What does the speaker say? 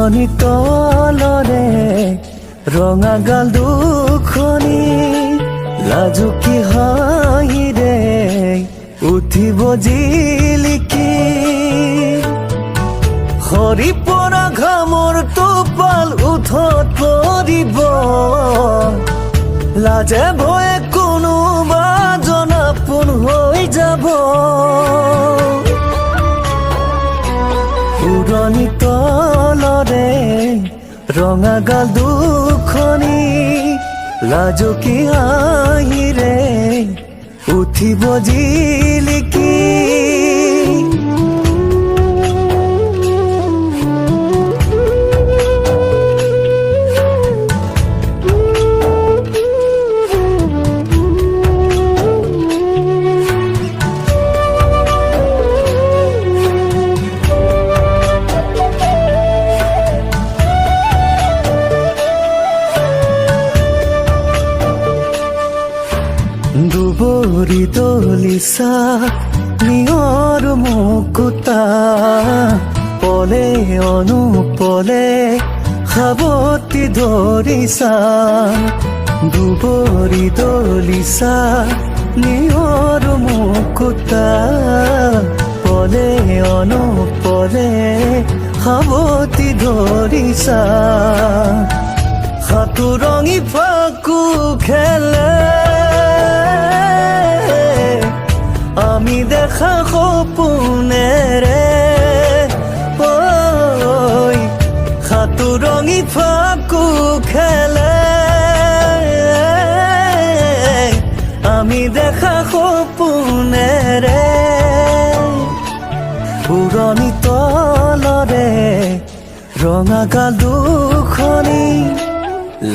উৰণি তলৰে ৰঙা গাল দুখনি লাজুকী হাঁহিৰে উঠিব জিলিকি সৰি পৰা ঘামৰ টোপাল উঠত পৰিব লাজে ভয়ে কোনোবা জনাপোন হৈ যাব উৰণি তলৰে ৰঙা গাল দুখনি লাজুকী হাঁহিৰে উঠিব জিলিকি দুবৰি দলিচা নিয়ৰ মুকুতা পলে অনুপলে সাৱতি ধৰিছা দুবৰি দলিচা নিয়ৰ মুকুতা পলে অনুপলে সাৱতি ধৰিছা সাতুৰঙি ফাকু খেলে আমি দেখা সপোনেৰে ঐ সাতুৰঙি ফাকু খেলে আমি দেখা সপোনেৰে উৰণি তলৰে ৰঙা গাল দুখনি